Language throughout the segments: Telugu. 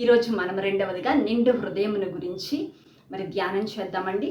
ఈరోజు మనం రెండవదిగా నిండు హృదయమును గురించి ధ్యానం చేద్దామండి.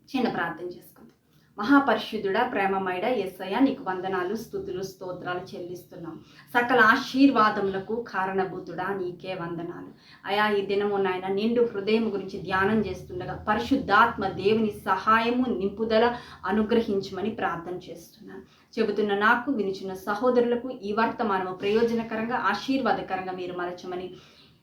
చిన్న ప్రార్థన చేసుకుందాం. మహాపరిశుద్ధుడా, ప్రేమమయుడ యేసయ్య, నీకు వందనాలు, స్తుతులు, స్తోత్రాలు చెల్లిస్తున్నాం. సకల ఆశీర్వాదములకు కారణభూతుడా నీకే వందనాలు. అయా, ఈ దినము నాయన నిండు హృదయం గురించి ధ్యానం చేస్తుండగా పరిశుద్ధాత్మ దేవుని సహాయము, నింపుదల అనుగ్రహించమని ప్రార్థన చేస్తున్నాను. చెబుతున్న నాకు, వినిచున్న సహోదరులకు ఈ వర్తమానము ప్రయోజనకరంగా, ఆశీర్వాదకరంగా మీరు మలచమని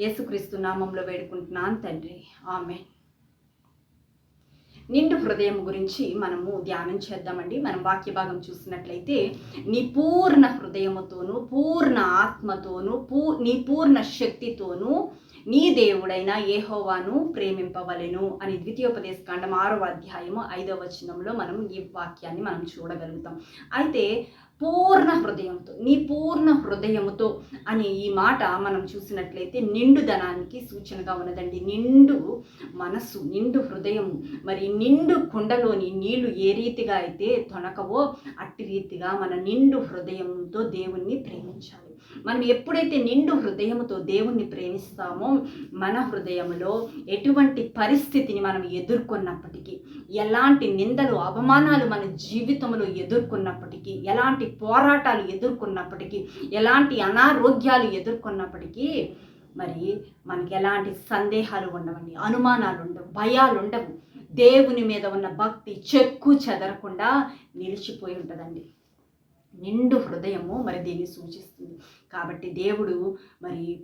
యేసుక్రీస్తు నామంలో వేడుకుంటున్నాను తండ్రి, ఆమేన్. నిండు హృదయం గురించి మనము ధ్యానం చేద్దామండి. మనం వాక్య భాగం చూసినట్లయితే, నీ పూర్ణ హృదయముతోనూ, పూర్ణ ఆత్మతోనూ, నీ పూర్ణ శక్తితోనూ నీ దేవుడైన యెహోవాను ప్రేమింపవలెను అని ద్వితీయోపదేశకాండం 6వ అధ్యాయము 5వ వచనంలో మనం ఈ వాక్యాన్ని మనం చూడగలుగుతాం. అయితే పూర్ణ హృదయంతో, నీ పూర్ణ హృదయముతో అని ఈ మాట మనం చూసినట్లయితే నిండుదనానికి సూచనగా ఉన్నదండి. నిండు మనస్సు, నిండు హృదయము. నిండు కుండలోని నీళ్లు ఏ రీతిగా అయితే తొనకవో అట్టి రీతిగా మన నిండు హృదయంతో దేవుణ్ణి ప్రేమించాలి. మనం ఎప్పుడైతే నిండు హృదయముతో దేవుణ్ణి ప్రేమిస్తామో, మన హృదయంలో ఎటువంటి పరిస్థితిని మనం ఎదుర్కొన్నప్పటికీ, ఎలాంటి నిందలు, అవమానాలు మన జీవితంలో ఎదుర్కొన్నప్పటికీ, ఎలాంటి పోరాటాలు ఎదుర్కొన్నప్పటికీ, ఎలాంటి అనారోగ్యాలు ఎదుర్కొన్నప్పటికీ మనకి ఎలాంటి సందేహాలు ఉండవండి, అనుమానాలు ఉండవు, భయాలు ఉండవు. దేవుని మీద ఉన్న భక్తి చెక్కు చెదరకుండా నిలిచిపోయి ఉంటుందండి. నిండు హృదయము దీన్ని సూచిస్తుంది. కాబట్టి దేవుడు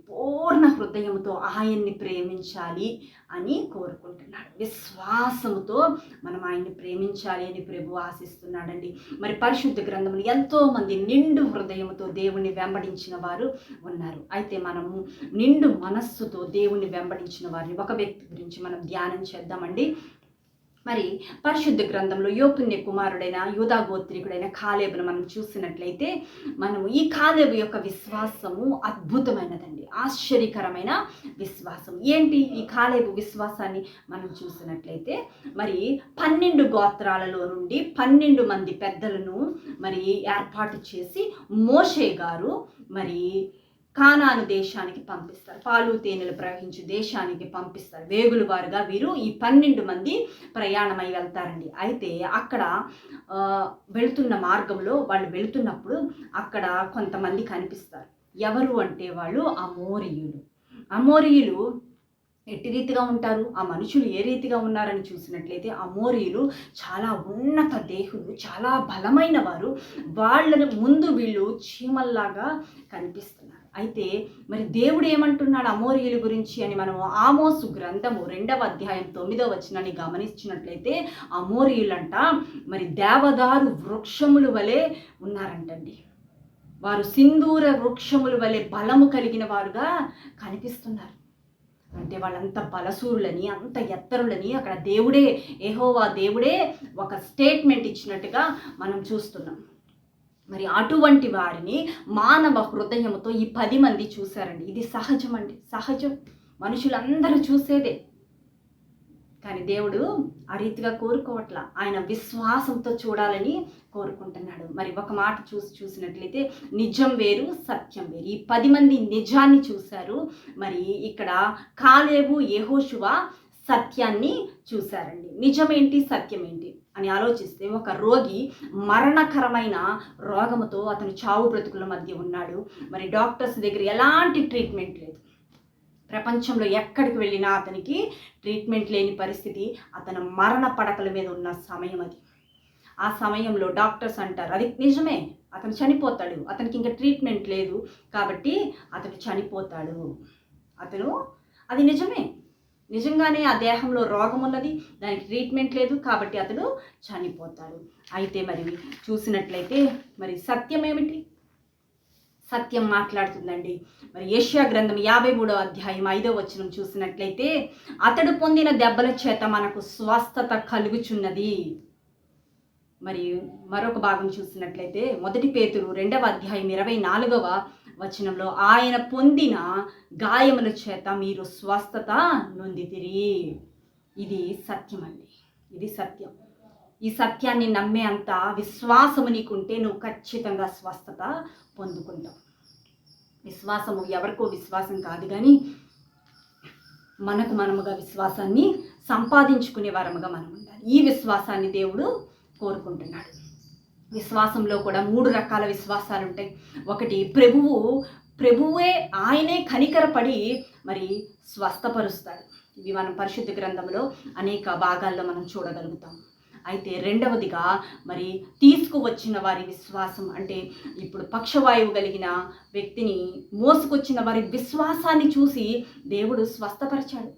పూర్ణ హృదయంతో ఆయన్ని ప్రేమించాలి అని కోరుకుంటున్నాడు. విశ్వాసముతో మనం ఆయన్ని ప్రేమించాలి అని ప్రభు ఆశిస్తున్నాడండి. పరిశుద్ధ గ్రంథంలో ఎంతోమంది నిండు హృదయముతో దేవుణ్ణి వెంబడించిన వారు ఉన్నారు. అయితే మనము నిండు మనస్సుతో దేవుణ్ణి వెంబడించిన వారిని, ఒక వ్యక్తి గురించి మనం ధ్యానం చేద్దామండి. పరిశుద్ధ గ్రంథంలో యోపున్య కుమారుడైన యూదా గోత్రికుడైన కాలేబును మనం చూసినట్లయితే, మనము ఈ కాలేబు యొక్క విశ్వాసము అద్భుతమైనదండి, ఆశ్చర్యకరమైన విశ్వాసం. ఏంటి ఈ కాలేబు విశ్వాసాన్ని మనం చూసినట్లయితే, 12 గోత్రాలలో నుండి 12 మంది పెద్దలను ఏర్పాటు చేసి మోషే గారు కానాను దేశానికి పంపిస్తారు. పాలు తేనెలు ప్రవహించు దేశానికి పంపిస్తారు. వేగులు వారుగా వీరు ఈ 12 మంది ప్రయాణమై వెళ్తారండి. అయితే అక్కడ వెళుతున్న మార్గంలో వాళ్ళు వెళుతున్నప్పుడు అక్కడ కొంతమంది కనిపిస్తారు. ఎవరు అంటే వాళ్ళు అమోరీయులు. అమోరీయులు ఎట్టి రీతిగా ఉంటారు, ఆ మనుషులు ఏ రీతిగా ఉన్నారని చూసినట్లయితే, అమోరీయులు చాలా ఉన్నత దేహులు, చాలా బలమైన వారు. వాళ్ళని ముందు వీళ్ళు చీమల్లాగా కనిపిస్తున్నారు. అయితే దేవుడు ఏమంటున్నాడు అమోరీయుల గురించి అని మనం ఆమోసు గ్రంథము 2వ అధ్యాయం 9వ వచనాన్ని గమనించినట్లయితే, అమోరీయులంట దేవదారు వృక్షముల వలె ఉన్నారంటండి. వారు సింధూర వృక్షముల వలె బలము కలిగిన వారుగా కనిపిస్తున్నారు. అంటే వాళ్ళంత బలసూరులని, అంత ఎత్తరులని అక్కడ దేవుడే, యెహోవా దేవుడే ఒక స్టేట్మెంట్ ఇచ్చినట్టుగా మనం చూస్తున్నాం. అటువంటి వారిని మానవ హృదయంతో ఈ 10 మంది చూశారండి. ఇది సహజం అండి, సహజం, మనుషులందరూ చూసేదే. కానీ దేవుడు ఆ రీతిగా కోరుకోవట్లా, ఆయన విశ్వాసంతో చూడాలని కోరుకుంటున్నాడు. ఒక మాట చూసినట్లయితే, నిజం వేరు, సత్యం వేరు. ఈ 10 మంది నిజాన్ని చూశారు. ఇక్కడ కాలేబు, యెహోషువ సత్యాన్ని చూశారండి. నిజమేంటి, సత్యం ఏంటి అని ఆలోచిస్తే, ఒక రోగి మరణకరమైన రోగముతో అతను చావు బ్రతుకుల మధ్య ఉన్నాడు. డాక్టర్స్ దగ్గర ఎలాంటి ట్రీట్మెంట్ లేదు. ప్రపంచంలో ఎక్కడికి వెళ్ళినా అతనికి ట్రీట్మెంట్ లేని పరిస్థితి. అతను మరణ పడకల మీద ఉన్న సమయం అది. ఆ సమయంలో డాక్టర్స్ అంటారు, అది నిజమే, అతను చనిపోతాడు, అతనికి ఇంకా ట్రీట్మెంట్ లేదు కాబట్టి అతను చనిపోతాడు. అది నిజమే, నిజంగానే ఆ దేహంలో రోగం ఉన్నది, దానికి ట్రీట్మెంట్ లేదు కాబట్టి అతడు చనిపోతాడు. అయితే చూసినట్లయితే సత్యం ఏమిటి? సత్యం మాట్లాడుతుందండి. యెషయా గ్రంథం 53వ అధ్యాయం 5వ వచనం చూసినట్లయితే, అతడు పొందిన దెబ్బల చేత మనకు స్వస్థత కలుగుచున్నది. మరొక భాగం చూసినట్లయితే, 1 పేతురు 2వ అధ్యాయం 24వ వచనంలో, ఆయన పొందిన గాయముల చేత మీరు స్వస్థత నొందితిరి. ఇది సత్యం అండి, ఇది సత్యం. ఈ సత్యాన్ని నమ్మే అంత విశ్వాసము నీకుంటే నువ్వు ఖచ్చితంగా స్వస్థత పొందుకుంటావు. విశ్వాసము ఎవరికో విశ్వాసం కాదు, కానీ మనకు మనముగా విశ్వాసాన్ని సంపాదించుకునే వారముగా మనం ఉండాలి. ఈ విశ్వాసాన్ని దేవుడు కోరుకుంటున్నాడు. విశ్వాసంలో కూడా 3 రకాల విశ్వాసాలు ఉంటాయి. ఒకటి ప్రభువే ఆయనే కనికరపడి మరి స్వస్థపరుస్తాడు. ఇవి మనం పరిశుద్ధ గ్రంథంలో అనేక భాగాల్లో మనం చూడగలుగుతాం. అయితే రెండవదిగా మరి తీసుకువచ్చిన వారి విశ్వాసం, అంటే ఇప్పుడు పక్షవాయువు కలిగిన వ్యక్తిని మోసుకొచ్చిన వారి విశ్వాసాన్ని చూసి దేవుడు స్వస్థపరిచాడు.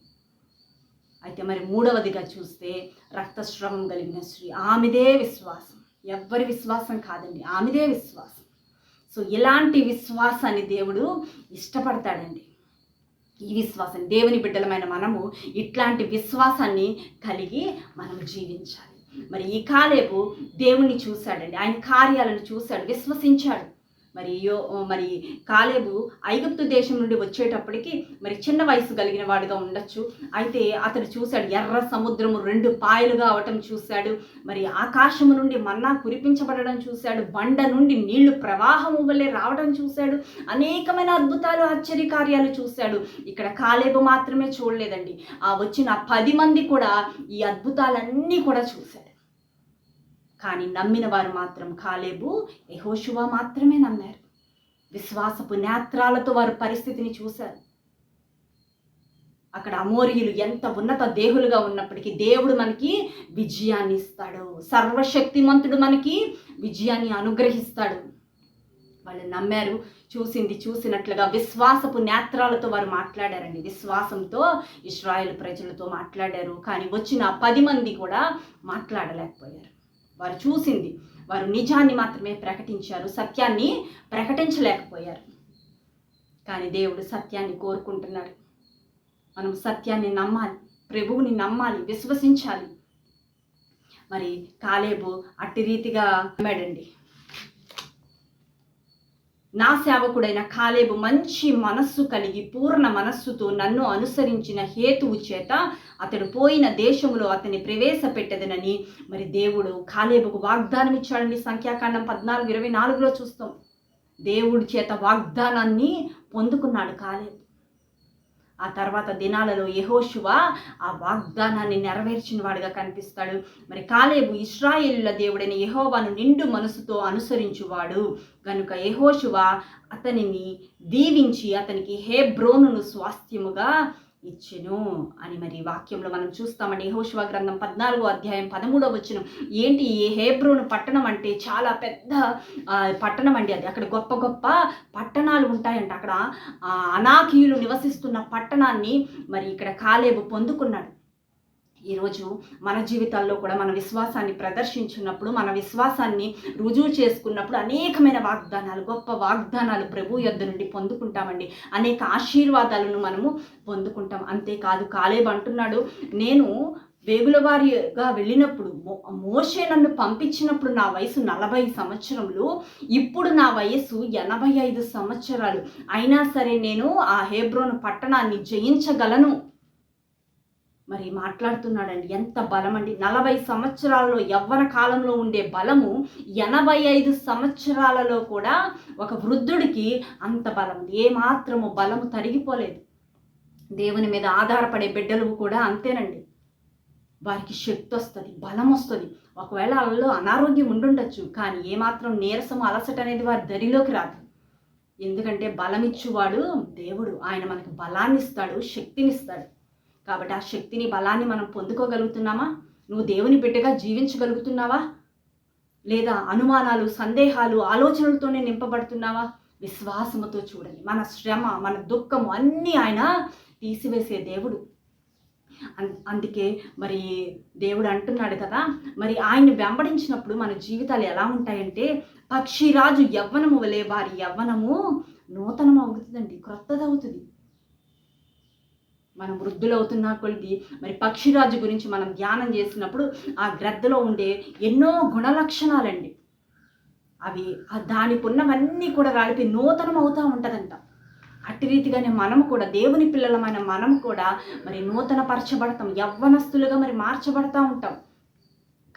అయితే మరి మూడవదిగా చూస్తే రక్తస్రావం కలిగిన స్త్రీ, ఆమెదే విశ్వాసం, ఎవ్వరి విశ్వాసం కాదండి, ఆమెదే విశ్వాసం. సో ఇలాంటి విశ్వాసాన్ని దేవుడు ఇష్టపడతాడండి. ఈ విశ్వాసం, దేవుని బిడ్డలమైన మనము ఇట్లాంటి విశ్వాసాన్ని కలిగి మనం జీవించాలి. మరి ఈ కాలేబు దేవుణ్ణి చూశాడండి, ఆయన కార్యాలను చూశాడు, విశ్వసించాడు. మరి కాలేబు ఐగుప్తు దేశం నుండి వచ్చేటప్పటికి మరి చిన్న వయసు కలిగిన వాడుగా ఉండొచ్చు. అయితే అతడు చూశాడు, ఎర్ర సముద్రము 2 పాయలుగా అవటం చూశాడు. మరి ఆకాశము నుండి మన్నా కురిపించబడడం చూశాడు. బండ నుండి నీళ్లు ప్రవాహము వల్లే రావడం చూశాడు. అనేకమైన అద్భుతాలు, ఆశ్చర్యకార్యాలు చూశాడు. ఇక్కడ కాలేబు మాత్రమే చూడలేదండి, ఆ వచ్చిన 10 మంది కూడా ఈ అద్భుతాలన్నీ కూడా చూశాడు. కానీ నమ్మిన వారు మాత్రం కాలేబు, యెహోషువ మాత్రమే నమ్మారు. విశ్వాసపు నేత్రాలతో వారు పరిస్థితిని చూశారు. అక్కడ అమోరీయులు ఎంత ఉన్నత దేహులుగా ఉన్నప్పటికీ దేవుడు మనకి విజయాన్ని ఇస్తాడు. సర్వశక్తిమంతుడు మనకి విజయాన్ని అనుగ్రహిస్తాడు. వాళ్ళు నమ్మారు, చూసింది చూసినట్లుగా విశ్వాసపు నేత్రాలతో వారు మాట్లాడారండి. విశ్వాసంతో ఇశ్రాయేలు ప్రజలతో మాట్లాడారు. కానీ వచ్చిన 10 మంది కూడా మాట్లాడలేకపోయారు. వారు చూసింది, వారు నిజాన్ని మాత్రమే ప్రకటించారు, సత్యాన్ని ప్రకటించలేకపోయారు. కానీ దేవుడు సత్యాన్ని కోరుకుంటున్నాడు. మనం సత్యాన్ని నమ్మాలి, ప్రభువుని నమ్మాలి, విశ్వసించాలి. మరి కాలేబు అట్టి రీతిగా నమ్మాడండి. నా సేవకుడైన కాలేబు మంచి మనస్సు కలిగి పూర్ణ మనస్సుతో నన్ను అనుసరించిన హేతువు చేత అతడు పోయిన దేశంలో అతన్ని ప్రవేశపెట్టదనని మరి దేవుడు కాలేబుకు వాగ్దానం ఇచ్చాడండి. సంఖ్యాకాండం 14:24 చూస్తాం. దేవుడి చేత వాగ్దానాన్ని పొందుకున్నాడు కాలేబు. ఆ తర్వాత దినాలలో యెహోషువ ఆ వాగ్దానాన్ని నెరవేర్చిన వాడిగా కనిపిస్తాడు. మరి కాలేబు ఇశ్రాయేలుల దేవుడైన యెహోవాను నిండు మనసుతో అనుసరించువాడు గనుక యెహోషువ అతనిని దీవించి అతనికి హెబ్రోనును స్వాస్థ్యముగా ఇచ్చెను అని మరి వాక్యంలో మనం చూస్తామండి. యెహోషువ గ్రంథం 14:13 ఏంటి ఈ హెబ్రోను పట్టణం అంటే? చాలా పెద్ద పట్టణం అండి అది. అక్కడ గొప్ప గొప్ప పట్టణాలు ఉంటాయంట. అక్కడ అనాకీయులు నివసిస్తున్న పట్టణాన్ని మరి ఇక్కడ కాలేబు పొందుకున్నాడు. ఈరోజు మన జీవితాల్లో కూడా మన విశ్వాసాన్ని ప్రదర్శించున్నప్పుడు, మన విశ్వాసాన్ని రుజువు చేసుకున్నప్పుడు అనేకమైన వాగ్దానాలు, గొప్ప వాగ్దానాలు ప్రభు యొద్ద నుండి పొందుకుంటామండి. అనేక ఆశీర్వాదాలను మనము పొందుకుంటాం. అంతేకాదు కాలేబు అంటున్నాడు, నేను వేగులవారిగా వెళ్ళినప్పుడు మోషే నన్ను పంపించినప్పుడు నా వయసు 40 సంవత్సరములు, ఇప్పుడు నా వయసు 85 సంవత్సరాలు. అయినా సరే నేను ఆ హెబ్రోను పట్టణాన్ని జయించగలను మరి మాట్లాడుతున్నాడండి. ఎంత బలం అండి! 40 సంవత్సరాలలో యవ్వన కాలంలో ఉండే బలము 85 సంవత్సరాలలో కూడా ఒక వృద్ధుడికి అంత బలం, ఏమాత్రము బలము తరిగిపోలేదు. దేవుని మీద ఆధారపడే బిడ్డలు కూడా అంతేనండి. వారికి శక్తి వస్తుంది, బలం వస్తుంది. ఒకవేళ వాళ్ళలో అనారోగ్యం ఉండుండొచ్చు, కానీ ఏమాత్రం నీరసం, అలసట అనేది వారి దరిలోకి రాదు. ఎందుకంటే బలమిచ్చువాడు దేవుడు. ఆయన మనకు బలాన్ని ఇస్తాడు, శక్తినిస్తాడు. కాబట్టి ఆ శక్తిని, బలాన్ని మనం పొందుకోగలుగుతున్నామా? నువ్వు దేవుని బిడ్డగా జీవించగలుగుతున్నావా? లేదా అనుమానాలు, సందేహాలు, ఆలోచనలతోనే నింపబడుతున్నావా? విశ్వాసముతో చూడండి. మన శ్రమ, మన దుఃఖము అన్నీ ఆయన తీసివేసే దేవుడు. అందుకే మరి దేవుడు అంటున్నాడు కదా, మరి ఆయన్ని వెంబడించినప్పుడు మన జీవితాలు ఎలా ఉంటాయంటే, పక్షిరాజు యవ్వనము వలె వారి యవ్వనము నూతనం అవుతుందండి, క్రొత్తదవుతుంది. మనం వృద్ధులవుతున్న కొద్ది మరి పక్షిరాజు గురించి మనం ధ్యానం చేసినప్పుడు ఆ గ్రద్దలో ఉండే ఎన్నో గుణలక్షణాలండి, అవి దానికి ఉన్నవన్నీ కూడా రాలిపి నూతనం అవుతూ ఉంటుందంట. అట్టి రీతిగానే మనము కూడా, దేవుని పిల్లలమైన మనము కూడా మరి నూతన పరచబడతాం, యవ్వనస్తులుగా మరి మార్చబడతా ఉంటాం.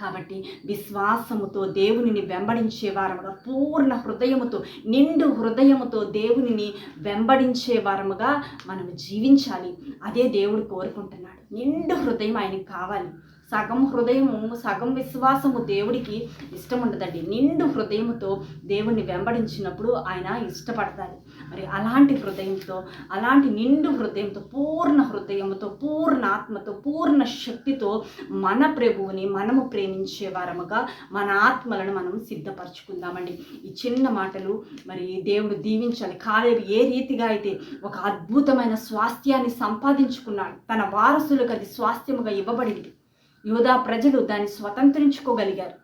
కాబట్టి విశ్వాసముతో దేవునిని వెంబడించే వారముగా, పూర్ణ హృదయముతో, నిండు హృదయముతో దేవునిని వెంబడించే వారముగా మనం జీవించాలి. అదే దేవుడు కోరుకుంటున్నాడు. నిండు హృదయం ఆయనకి కావాలి. సగం హృదయము, సగం విశ్వాసము దేవుడికి ఇష్టం ఉండదండి. నిండు హృదయముతో దేవుణ్ణి వెంబడించినప్పుడు ఆయన ఇష్టపడతాడు. మరి అలాంటి హృదయంతో, అలాంటి నిండు హృదయంతో, పూర్ణ హృదయముతో, పూర్ణ ఆత్మతో, పూర్ణ శక్తితో మన ప్రభువుని మనము ప్రేమించే వారముగా మన ఆత్మలను మనం సిద్ధపరచుకుందామండి. ఈ చిన్న మాటలు మరి దేవుడు దీవించాలి. కాలేబు ఏ రీతిగా అయితే ఒక అద్భుతమైన స్వాస్థ్యాన్ని సంపాదించుకున్నాడు, తన వారసులకు అది స్వాస్థ్యముగా ఇవ్వబడింది. యూదా ప్రజలు దాన్ని స్వతంత్రించుకోగలిగారు.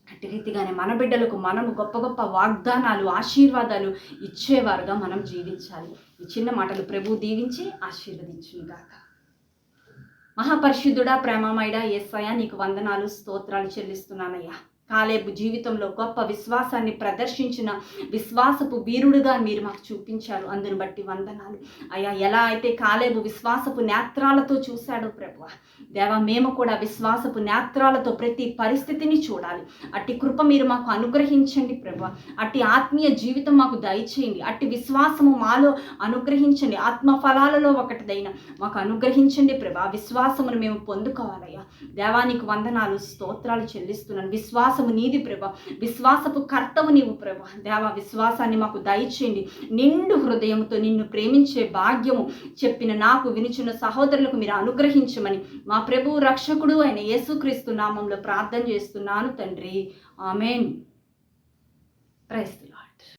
అట్టి రీతిగానే మన బిడ్డలకు మనము గొప్ప గొప్ప వాగ్దానాలు, ఆశీర్వాదాలు ఇచ్చేవారుగా మనం జీవించాలి. ఈ చిన్న మాటలు ప్రభు దీవించి ఆశీర్వదించుగాక. మహాపరిశుద్ధుడా, ప్రేమమయుడా యేసయ్యా, నీకు వందనాలు, స్తోత్రాలు చెల్లిస్తున్నానయ్యా. కాలేబు జీవితంలో గొప్ప విశ్వాసాన్ని ప్రదర్శించిన విశ్వాసపు వీరుడుగా మీరు మాకు చూపించారు. అందును బట్టి వందనాలు అయ్యా. ఎలా అయితే కాలేబు విశ్వాసపు నేత్రాలతో చూశాడో ప్రభువా, దేవా, మేము కూడా విశ్వాసపు నేత్రాలతో ప్రతి పరిస్థితిని చూడాలి. అట్టి కృప మీరు మాకు అనుగ్రహించండి ప్రభువా. అట్టి ఆత్మీయ జీవితం మాకు దయచేయండి. అట్టి విశ్వాసము మాలో అనుగ్రహించండి. ఆత్మ ఫలాలలో ఒకటిదైన మాకు అనుగ్రహించండి ప్రభువా. విశ్వాసమును మేము పొందుకోవాలయ్యా. దేవానికి వందనాలు, స్తోత్రాలు చెల్లిస్తున్నాను. విశ్వాసము నీది ప్రభా, విశ్వాసపు కర్తవు నీవు ప్రభా. దేవా, విశ్వాసాన్ని మాకు దయచేయండి. నిండు హృదయంతో నిన్ను ప్రేమించే భాగ్యము చెప్పిన నాకు, వినుచున్న సహోదరులకు మీరు అనుగ్రహించమని మా ప్రభువు రక్షకుడు అయిన యేసుక్రీస్తు నామంలో ప్రార్థన చేస్తున్నాను తండ్రి. ఆమేన్. Praise the lord.